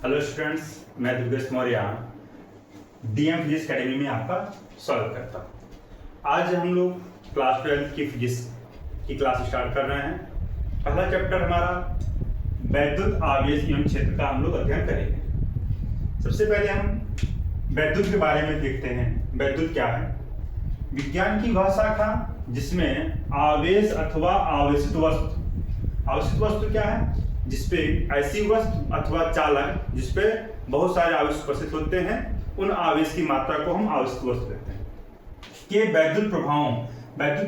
Hello students, मैं Durgesh Maurya DM physics academy में आपका स्वागत करता हूँ। आज हम लोग क्लास 12 की फिजिक्स की क्लास स्टार्ट कर रहे हैं। पहला चैप्टर हमारा वैद्युत आवेश एवं क्षेत्र का हम लोग अध्ययन करेंगे। सबसे पहले हम वैद्युत के बारे में देखते हैं। वैद्युत क्या है? विज्ञान की वह शाखा जिसमें आवेश अथवा आवेशित वस्तु क्या है? जिसपे ऐसी वस्तु अथवा चालक जिसपे बहुत सारे आवेश उपस्थित होते हैं, उन आवेश की मात्रा को हम आवेशित वस्तु कहते हैं। कि वैद्युत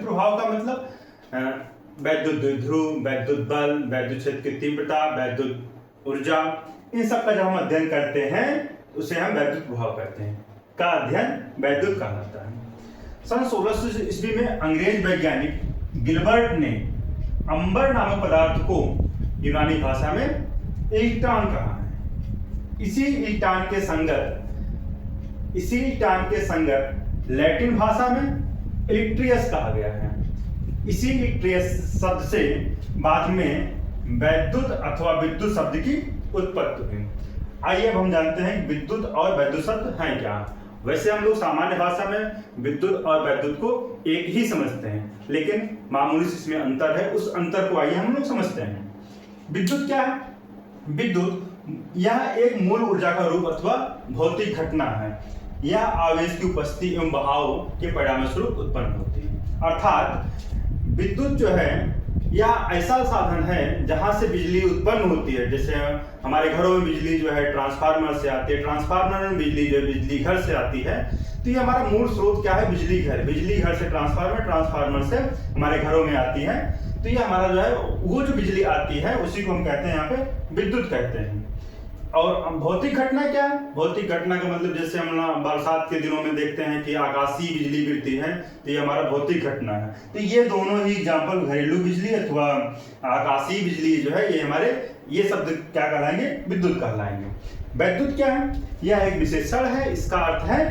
प्रभाव का मतलब वैद्युत द्विध्रुव, वैद्युत बल, वैद्युत क्षेत्र की तीव्रता, वैद्युत ऊर्जा, इन सब का जब हम अध्ययन करते हैं उसे हम वैद्युत प्रभाव कहते हैं। का अध्ययन वैद्युत कहलाता है। सन 1600 ईस्वी में अंग्रेज वैज्ञानिक गिलबर्ट ने अंबर नामक पदार्थ को यूनानी भाषा में इलेक्ट्रॉन कहा है। इसी इलेक्ट्रॉन के संगत लैटिन भाषा में इलेक्ट्रियस कहा गया है। इसी इलेक्ट्रियस शब्द से बाद में वैद्युत अथवा विद्युत शब्द की उत्पत्ति हुई। आइए अब हम जानते हैं विद्युत और वैद्युत शब्द हैं क्या। वैसे हम लोग सामान्य भाषा में विद्युत और वैद्युत को एक ही समझते हैं, लेकिन मामूली से इसमें अंतर है। उस अंतर को आइए हम लोग समझते हैं। विद्युत क्या है? विद्युत यह एक मूल ऊर्जा का रूप अथवा भौतिक घटना है। यह आवेश की उपस्थिति एवं बहाव के परिणाम स्वरूप उत्पन्न होती है। अर्थात विद्युत जो है यह ऐसा साधन है जहां से बिजली उत्पन्न होती है। जैसे हमारे घरों में बिजली जो है ट्रांसफार्मर से आती है, ट्रांसफार्मर में बिजली जो है बिजली घर से आती है। तो ये हमारा मूल स्रोत क्या है? बिजली घर से ट्रांसफार्मर, ट्रांसफार्मर से हमारे घरों में आती है। तो ये हमारा जो है वो जो बिजली आती है उसी को हम कहते हैं यहाँ पे विद्युत कहते हैं। और भौतिक घटना क्या है? भौतिक घटना का मतलब जैसे हम बरसात के दिनों में देखते हैं कि आकाशीय बिजली गिरती है, तो ये हमारा भौतिक घटना है। तो ये दोनों ही एग्जाम्पल, घरेलू बिजली अथवा आकाशीय बिजली जो है, ये हमारे ये शब्द क्या कहलाएंगे? विद्युत कहलाएंगे। वैद्युत क्या है? यह एक विशेषण है। इसका अर्थ है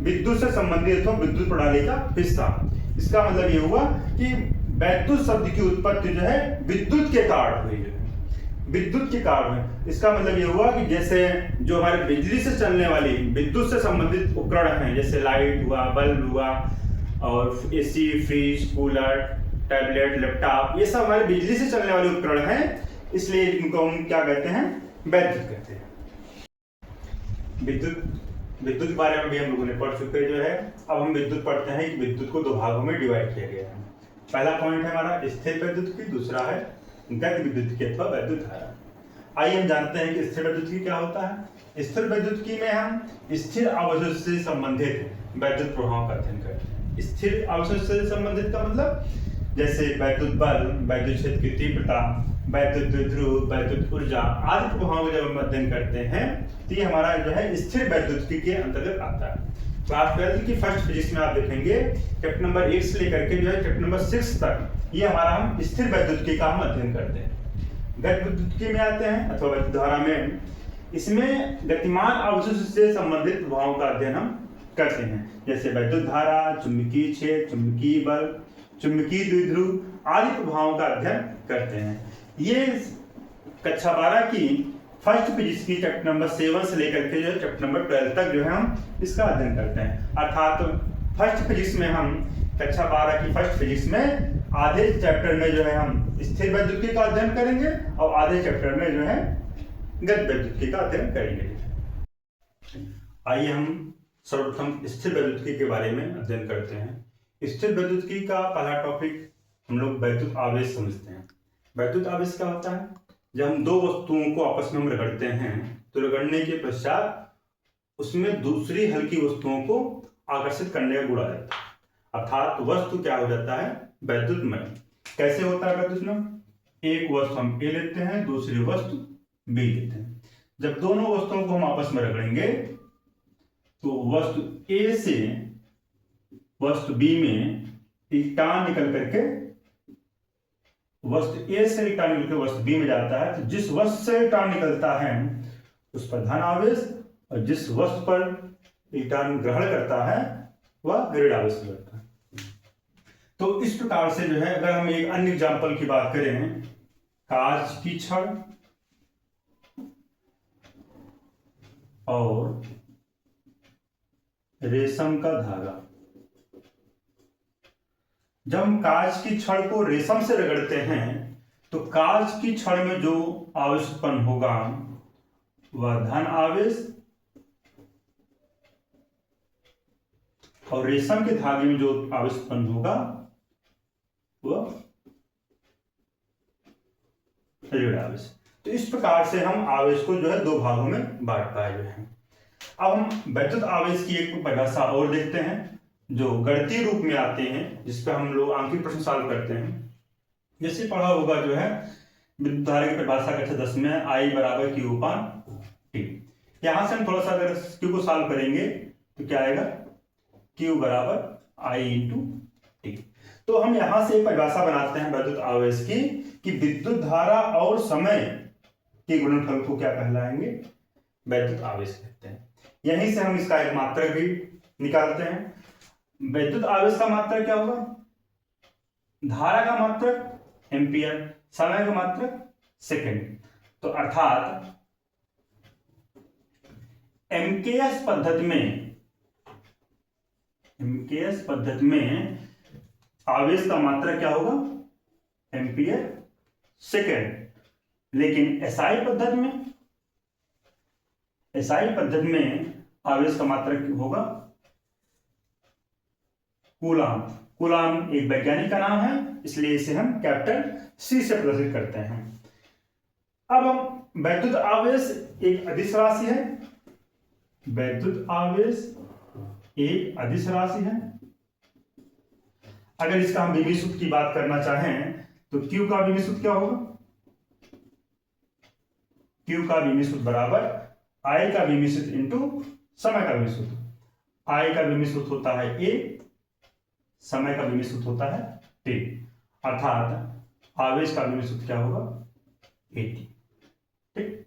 विद्युत से संबंधित अथवा विद्युत प्रणाली का हिस्सा। इसका मतलब ये हुआ कि वैद्युत शब्द की उत्पत्ति जो है विद्युत के कारण हुई है। विद्युत के कारण इसका मतलब ये हुआ कि जैसे जो हमारे बिजली से चलने वाली विद्युत से संबंधित उपकरण हैं, जैसे लाइट हुआ, बल्ब हुआ, और AC, fridge, cooler, tablet, laptop, ये सब हमारे बिजली से चलने वाले उपकरण हैं। इसलिए इनको हम क्या कहते हैं? वैद्युत कहते हैं। विद्युत के बारे में भी हम लोगों ने पढ़ चुके जो है। अब हम विद्युत पढ़ते हैं कि विद्युत को दो भागों में डिवाइड किया गया है। पहला पॉइंट है हमारा स्थिर विद्युत की, दूसरा है गति विद्युत की अथवा विद्युत धारा। आइए हम जानते हैं कि स्थिर विद्युत की क्या होता है। स्थिर विद्युत की में हम स्थिर आवेशों से संबंधित वैद्युत प्रभाव का अध्ययन करते हैं। स्थिर आवेशों से संबंधित का मतलब जैसे वैद्युत बल, वैद्युत क्षेत्र की तीव्रता, वैद्युत द्विध्रुव, वैद्युत ऊर्जा आदि प्रभावों का जब हम अध्ययन करते हैं तो ये हमारा जो है स्थिर विद्युत के अंतर्गत आता है। क्लास 12 की फर्स्ट फिजिक्स में आप देखेंगे चैप्टर नंबर 1 से लेकर के जो है चैप्टर नंबर 6 तक ये हमारा हम स्थिर वैद्युत का हम अध्ययन करते हैं। गति विद्युत में आते हैं अथवा वैद्युत धारा में, इसमें गतिमान आवेशों से संबंधित प्रभावों का अध्ययन हम करते हैं। जैसे वैद्युत धारा, चुंबकीय क्षेत्र, चुंबकीय बल, चुंबकीय द्विध्रुव आदि प्रभावों का अध्ययन करते हैं। ये कक्षा 12 की फर्स्ट फिजिक्स की चैप्टर नंबर 7 से लेकर के जो चैप्टर नंबर 12 तक जो है हम इसका अध्ययन करते हैं। अर्थात फर्स्ट फिजिक्स में हम कक्षा 12 की फर्स्ट फिजिक्स में आधे चैप्टर में जो है हम स्थिर वैद्युत का अध्ययन करेंगे और आधे चैप्टर में जो है गति विद्युत का अध्ययन करेंगे। आइए हम सर्वप्रथम स्थिर वैद्युत के बारे में अध्ययन करते हैं। स्थिर वैद्युत का पहला टॉपिक हम लोग वैद्युत आवेश समझते हैं। वैद्युत आवेश क्या होता है? जब हम दो वस्तुओं को आपस में हम रगड़ते हैं तो रगड़ने के पश्चात उसमें दूसरी हल्की वस्तुओं को आकर्षित करने का गुण आ जाता है। अर्थात वस्तु क्या हो जाता है? वैद्युतमय। कैसे होता है वैद्युतमय? एक वस्तु हम ए लेते हैं, दूसरी वस्तु बी लेते हैं। जब दोनों वस्तुओं को हम आपस में रगड़ेंगे तो वस्तु ए से वस्तु बी में इलेक्ट्रॉन निकल करके वस्तु ए से इलेक्ट्रॉन निकल के वस्तु बी में जाता है। तो जिस वस्तु से इलेक्ट्रॉन निकलता है उस पर धन आवेश, और जिस वस्तु पर इलेक्ट्रॉन ग्रहण करता है वह ऋण आवेश करता है। तो इस प्रकार से जो है, अगर हम एक अन्य एग्जाम्पल की बात करें, कांच की छड़ और रेशम का धागा। जब हम कांच की छड़ को रेशम से रगड़ते हैं तो कांच की छड़ में जो आवेश उत्पन्न होगा वह धन आवेश, और रेशम के धागे में जो आवेश उत्पन्न होगा वह ऋण आवेश। तो इस प्रकार से हम आवेश को जो है दो भागों में बांट पाए जो है। अब हम वैद्युत आवेश की एक परिभाषा और देखते हैं जो गणितीय रूप में आते हैं, जिस पर हम लोग अंकीय प्रश्न सॉल्व करते हैं। जैसे पढ़ा होगा जो है विद्युत धारा की परिभाषा कक्षा 10 में I बराबर Q अपान T। यहां से हम थोड़ा सा अगर Q को सॉल्व करेंगे तो क्या आएगा, Q बराबर I इंटू टी। तो हम यहां से एक परिभाषा बनाते हैं वैद्युत आवेश की कि विद्युत धारा और समय के गुणनफल को क्या कहलाएंगे, वैद्युत आवेश कहते हैं। यहीं से हम इसका एक मात्रक भी निकालते हैं। वैद्युत आवेश का मात्रक क्या होगा, धारा का मात्रक एम्पियर, समय का मात्रक सेकंड। तो अर्थात एमकेएस पद्धति में आवेश का मात्रक क्या होगा, एम्पियर सेकंड। लेकिन एसआई पद्धति में आवेश का मात्रक होगा कूलाम। कूलाम एक वैज्ञानिक का नाम है, इसलिए इसे हम कैपिटल C से प्रदर्शित करते हैं। अब हम वैद्युत आवेश एक अदिश राशि है, वैद्युत आवेश एक अदिश राशि है। अगर इसका हम विभव सूत्र की बात करना चाहें तो Q का विभव सूत्र क्या होगा, Q का विभव सूत्र बराबर I का विभव सूत्र इंटू समय का विभव सूत्र। I का विभव सूत्र होता है A, समय का विभव सूत्र होता है T। अर्थात आवेश का विभव सूत्र क्या होगा, AT। ठीक,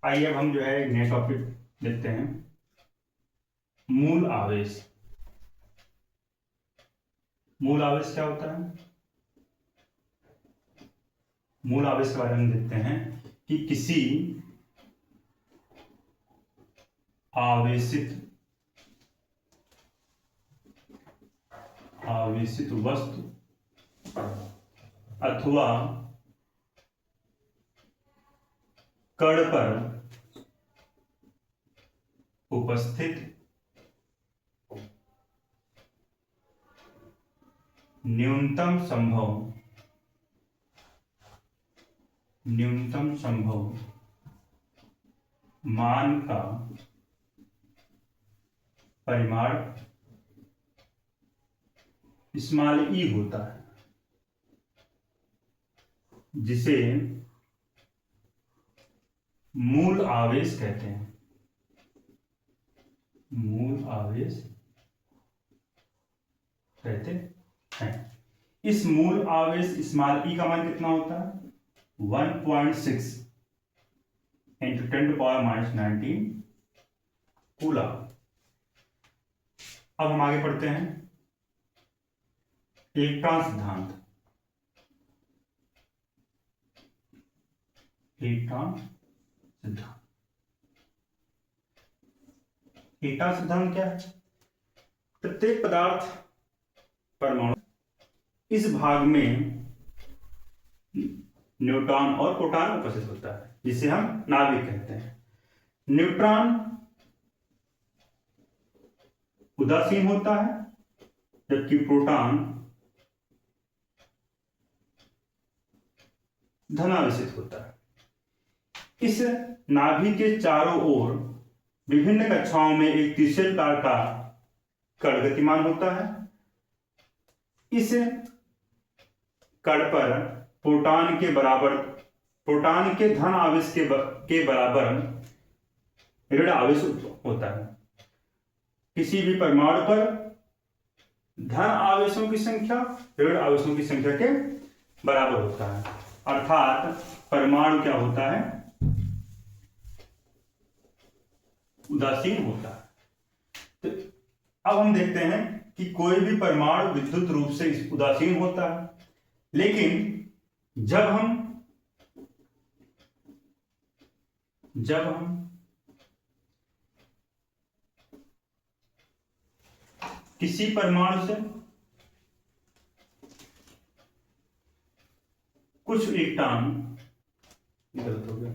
आइए अब हम जो है नया टॉपिक देखते हैं, मूल आवेश। मूल आवेश क्या होता है, मूल आवेश के बारे में देखते हैं कि किसी आवेशित वस्तु अथवा कण पर उपस्थित न्यूनतम संभव मान का परिमाण स्मॉल e होता है, जिसे मूल आवेश कहते हैं। मूल आवेश कहते हैं। इस मूल आवेश स्मॉल e का मान कितना होता है, 1.6 इंटू 10⁻⁻19 कूलम। अब हम आगे पढ़ते हैं इलेक्ट्रॉन सिद्धांत। इलेक्ट्रॉन सिद्धांत क्या है, प्रत्येक पदार्थ परमाणु इस भाग में न्यूट्रॉन और प्रोटॉन उपस्थित होता है, जिसे हम नाभिक कहते हैं। न्यूट्रॉन उदासीन होता है, जबकि प्रोटॉन धनावेशित होता है। इस नाभिक के चारों ओर विभिन्न कक्षाओं में एक त्रिशूल प्रकार का कण गतिमान होता है। इस कण पर प्रोटॉन के धन आवेश के बराबर ऋण आवेश होता है। किसी भी परमाणु पर धन आवेशों की संख्या ऋण आवेशों की संख्या के बराबर होता है। अर्थात परमाणु क्या होता है, उदासीन होता है। तो अब हम देखते हैं कि कोई भी परमाणु विद्युत रूप से उदासीन होता है, लेकिन जब हम जब हम किसी परमाणु से कुछ इलेक्ट्रॉन, गलत हो गया,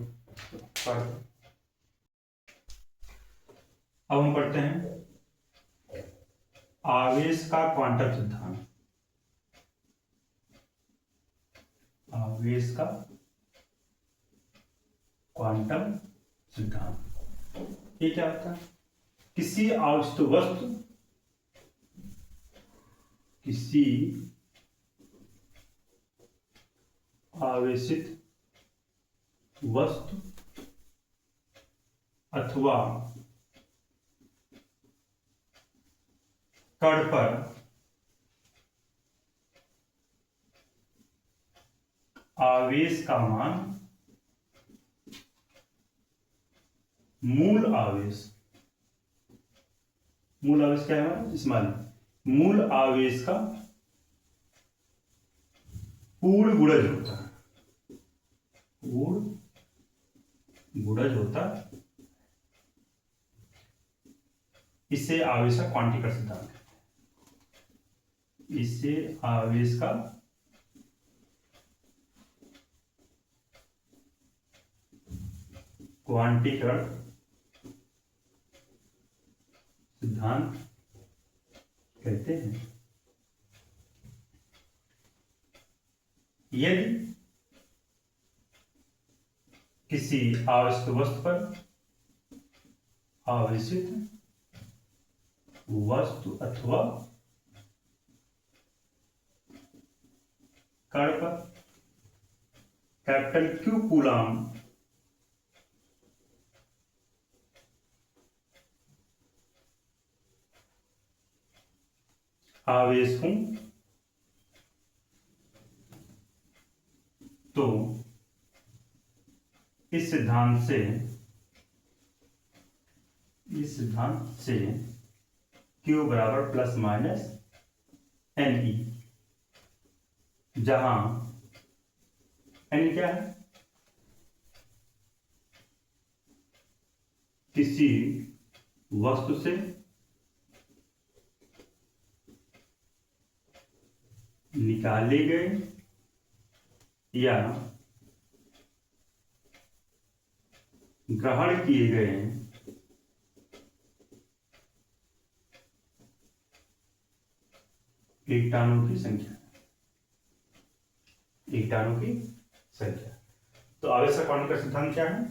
अब हम पढ़ते हैं आवेश का क्वांटम सिद्धांत। आवेश का क्वांटम सिद्धांत ये क्या होता है? किसी आवेशित वस्तु, किसी आवेशित वस्तु अथवा कण पर आवेश का मान मूल आवेश क्या है? इस्तेमाल मूल आवेश का पूर्ण गुणज होता है। पूर्ण गुणज होता, इसे आवेश का क्वांटिकल सिद्धांत कहते हैं। इसे आवेश का क्वांटिकल सिद्धांत कहते हैं। यदि किसी आवेशित वस्तु पर आवेशित वस्तु अथवा कण पर कैपिटल क्यू कूलाम आवेश हूं तो इस सिद्धांत से Q बराबर प्लस माइनस NE, जहां NE क्या है? किसी वस्तु से निकाले गए या ग्रहण किए गए इलेक्ट्रॉनों की संख्या। तो आवेश का क्वांटम सिद्धांत क्या है?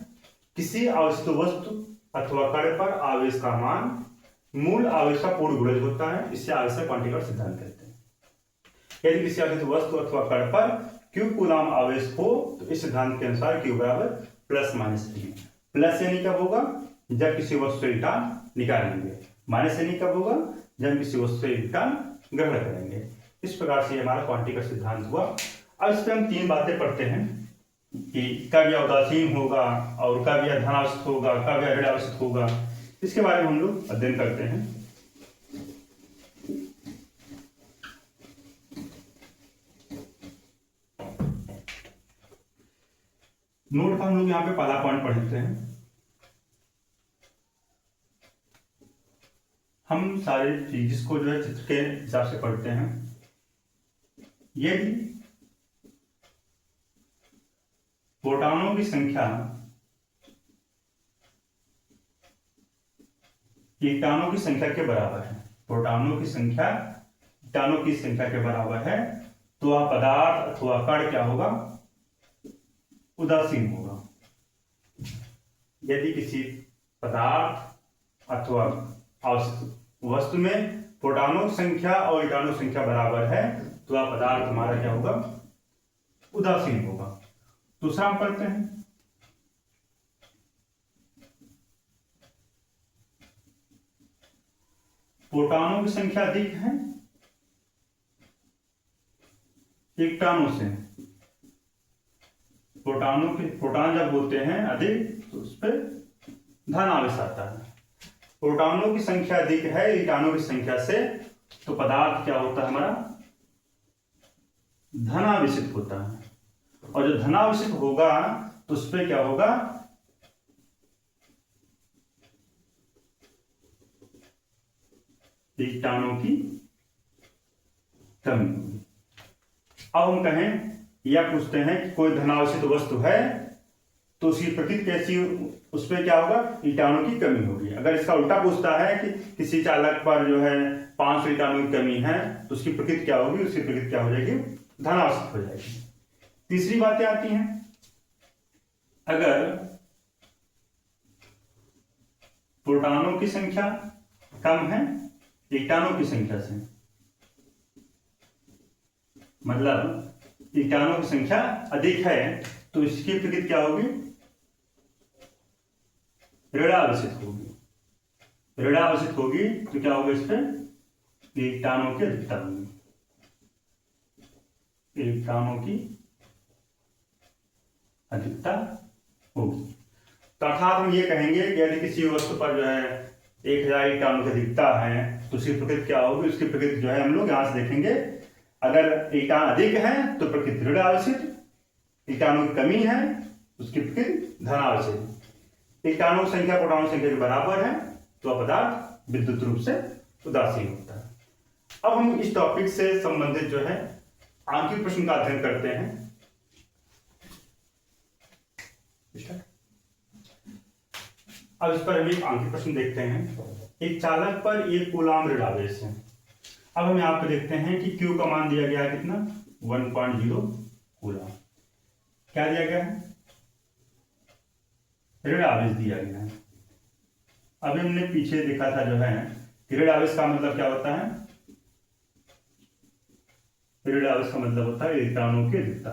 किसी आवेशित वस्तु अथवा कण पर आवेश का मान मूल आवेश का पूर्ण गुणज होता है, इससे आवेश का क्वांटम सिद्धांत कहते हैं। यदि किसी आवेशित वस्तु अथवा कण पर Q कूलाम आवेश हो तो इस सिद्धांत के अनुसार Q बराबर plus minus NE। Plus NE कब होगा? जब किसी वस्तु से इलेक्ट्रॉन निकालेंगे। माइनस NE कब होगा? जब किसी वस्तु से इलेक्ट्रॉन ग्रहण करेंगे। इस प्रकार से हमारा क्वांटिकल सिद्धांत हुआ। अब इस पर हम तीन बातें पढ़ते हैं कि कब यह उदासीन होगा और कब यह धनावस्थित होगा, कब यह ऋणावस्थित होगा। इसके बारे में हम लोग अध्ययन करते हैं। नोट का हम लोग यहाँ पे पहला पॉइंट पढ़ते हैं। हम सारे चीज को जो है चित्र के हिसाब से पढ़ते हैं। यदि प्रोटॉनों की संख्या इलेक्ट्रॉनों की संख्या के बराबर है, प्रोटॉनों की संख्या इलेक्ट्रॉनों की संख्या के बराबर है, तो वह पदार्थ अथवा कण क्या होगा? उदासीन होगा। यदि किसी पदार्थ अथवा आवेशित वस्तु में प्रोटॉनों की संख्या और इलेक्ट्रॉनों की संख्या बराबर है तो वह पदार्थ हमारा क्या होगा? उदासीन होगा। दूसरा हम पढ़ते हैं, प्रोटॉनों की संख्या अधिक है इलेक्ट्रॉनों से। प्रोटॉन जब होते हैं अधिक तो उस पर धन आवेश आता है। प्रोटॉनों की संख्या अधिक है इलेक्ट्रॉनों की संख्या से तो पदार्थ क्या होता है? हमारा धनावेशित होता है। और जो धनावेशित होगा तो उस पर क्या होगा? इलेक्ट्रॉनों की कमी होगी। अब हम कहें या पूछते हैं कि कोई धनावेशित वस्तु है तो उसकी प्रकृति कैसी, उस पर क्या होगा, इलेक्ट्रॉनों की कमी होगी। अगर इसका उल्टा पूछता है कि किसी चालक पर जो है 500 इलेक्ट्रॉनों की कमी है तो उसकी प्रकृति क्या होगी, उसकी प्रकृति क्या हो जाएगी, धनावेशित हो जाएगी। तीसरी बातें आती हैं, अगर प्रोटॉनों की संख्या कम है इलेक्ट्रॉनों की संख्या से, मतलब इलेक्ट्रॉनों की संख्या अधिक है तो इसकी प्रकृति क्या होगी, ऋणावेशित होगी। ऋणावेशित होगी तो क्या होगा, इस पर इलेक्ट्रॉनों की अधिकता होगी, इलेक्ट्रॉनों की अधिकता होगी। तो अर्थात हम ये कहेंगे कि यदि किसी वस्तु पर जो है 1000 इलेक्ट्रॉनों की अधिकता है तो उसकी प्रकृति क्या होगी, उसकी प्रकृति जो है हम लोग यहां से देखेंगे, अगर इलेक्ट्रॉन अधिक है तो प्रकृति ऋणावेशित, इलेक्ट्रॉनों की कमी है उसकी प्रकृति धनावेशित। इलेक्ट्रॉनों की संख्या प्रोटॉनों की संख्या के बराबर है तो पदार्थ विद्युत रूप से उदासीन होता है। अब हम इस टॉपिक से संबंधित जो है आंकिक प्रश्न का अध्ययन करते हैं। अब इस पर हम एक आंकिक प्रश्न देखते हैं। एक चालक पर 1 कूलाम ऋणावेश है। अब हम यहाँ पे देखते हैं कि Q का मान दिया गया है कितना, 1.0 कूलाम। क्या दिया गया है, ऋण आवेश दिया गया है। अभी हमने पीछे देखा था जो है ऋण आवेश का मतलब क्या होता है, ऋण आवेश का मतलब होता है इलेक्ट्रॉनों की अधिकता,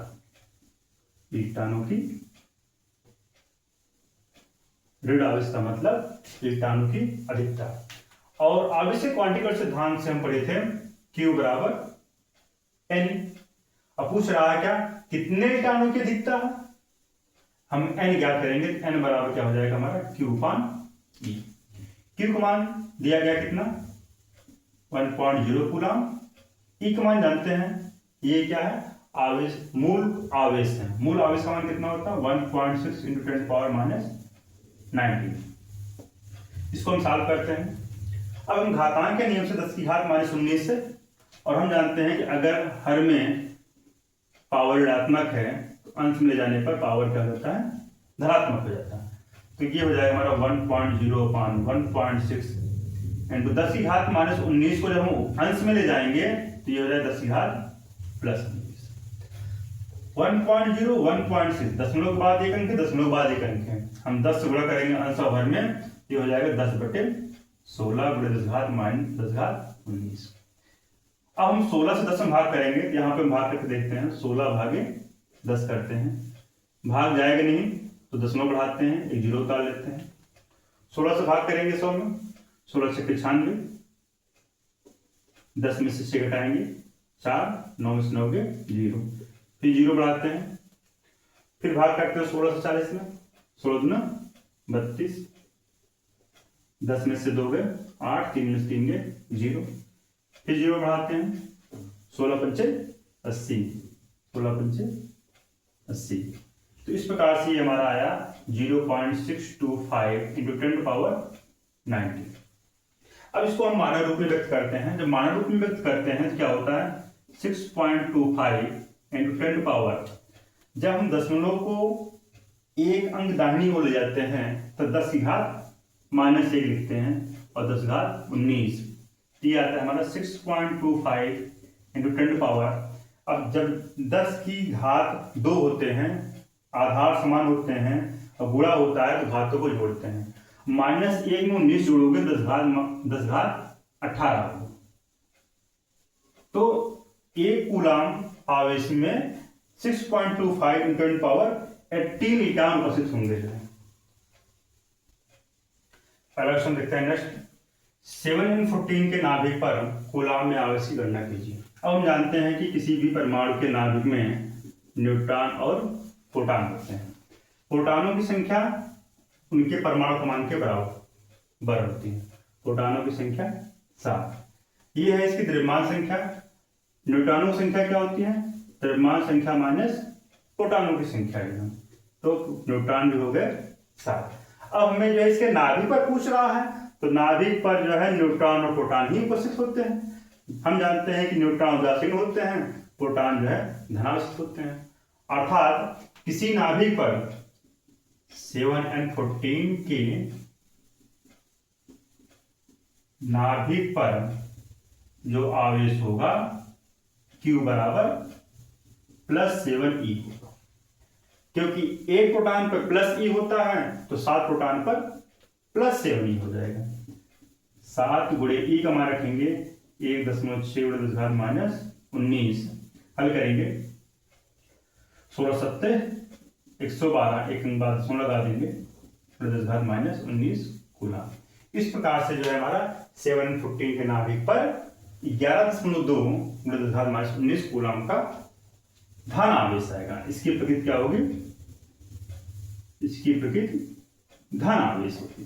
इलेक्ट्रॉनों की ऋण आवेश का मतलब इलेक्ट्रॉनों की अधिकता। और आवेशिक क्वांटिकल सिद्धांत से हम पढ़े थे Q बराबर N। अब पूछ रहा है क्या, कितने इलेक्ट्रॉनों की अधिकता है, हम N ज्ञात करेंगे। N बराबर क्या हो जाएगा हमारा Q/E। Q का मान दिया गया कितना, 1.0 कूलाम। E का मान जानते हैं, ये क्या है, आवेश, मूल आवेश है। मूल आवेश का मान कितना होता है, 1.6 × 10⁻⁹ इसको हम सॉल्व करते हैं। अब हम घातांक के नियम से 10⁻⁻19 से, और हम जानते हैं कि अगर हर में पावर ऋणात्मक है तो अंश में ले जाने पर पावर क्या होता है, धनात्मक हो जाता है। तो ये हो जाएगा हमारा 1.0/1.6 इंटू 10⁻⁻19 को जब हम अंश में ले जाएंगे तो ये हो जाएगा 10⁻+19। 1.0 1.6 दशमलव के बाद एक अंक है, दशमलव के बाद एक अंक है, हम 10 से गुणा करेंगे अंश और हर में, ये हो जाएगा 10/16 × 10⁻10⁻19। अब हम 16 से 10 में भाग करेंगे, यहाँ पे हम भाग करके देखते हैं, 16/10 करते हैं, भाग जाएगा नहीं तो दशमलव बढ़ाते हैं, एक 0 उतार लेते हैं। 16 से भाग करेंगे 100 में, 16 से 95, 10 में से 6 घटाएंगे 4, 9 में से 9 गए 0, फिर 0 बढ़ाते हैं, फिर भाग करते हैं 16 से 40 में, 16 दूना 32, 10 में से 2 गए 8, 3 में से 3 गए 0, फिर 0 बढ़ाते हैं, 16×5 80, 16×5 80। तो इस प्रकार से ये हमारा आया 0.625 × 10⁻90। अब इसको हम मानक रूप में व्यक्त करते हैं। जब मानक रूप में व्यक्त करते हैं तो क्या होता है, 6.25 × 10⁻, जब हम दशमलव को एक अंक दाहिनी ओर ले जाते हैं तो 10⁻−1 लिखते हैं और 10⁻19, ये आता है हमारा 6.25 × 10⁻। अब जब 10 की घात 2 होते हैं, आधार समान होते हैं और गुणा होता है तो घातों को जोड़ते हैं, -1 में 19 जोड़ोगे 10⁻18 होगा। तो 1 कूलाम आवेश में 6.25 × 10⁻18 इलेक्ट्रॉन उपस्थित होंगे। पहला क्वेश्चन देखते हैं नेक्स्ट। 7n14 के नाभिक पर कूलाम में आवेश की गणना कीजिए। अब हम जानते हैं कि किसी भी परमाणु के नाभिक में न्यूट्रॉन और प्रोटॉन होते हैं। प्रोटॉनों की संख्या उनके परमाणु क्रमांक के बराबर होती है। प्रोटॉनों की संख्या 7, ये है इसकी द्रव्यमान संख्या। न्यूट्रॉनों की संख्या क्या होती है, द्रव्यमान संख्या माइनस प्रोटॉनों की संख्या, तो न्यूट्रॉन भी हो गए 7। अब हमें जो है इसके नाभिक पर पूछ रहा है तो नाभिक पर जो है न्यूट्रॉन और प्रोटॉन ही उपस्थित होते हैं। हम जानते हैं कि न्यूट्रॉन उदासीन होते हैं, प्रोटॉन जो है धनावेशित होते हैं। अर्थात किसी नाभिक पर 7n14 के नाभिक पर जो आवेश होगा Q बराबर +7e होगा, क्योंकि एक प्रोटॉन पर +e होता है तो 7 प्रोटॉन पर +7e हो जाएगा। 7 गुणे e का मान रखेंगे 1.6 × 10⁻19। हल करेंगे 16 7 112, एक बाद 16 लगा देंगे 10⁻19 कूलम। इस प्रकार से जो है हमारा 7n14 के नाभिक पर 11.2 × 10⁻19 कूलम का धन आवेश आएगा। इसकी प्रकृति क्या होगी? इसकी प्रकृति धन आवेश होगी।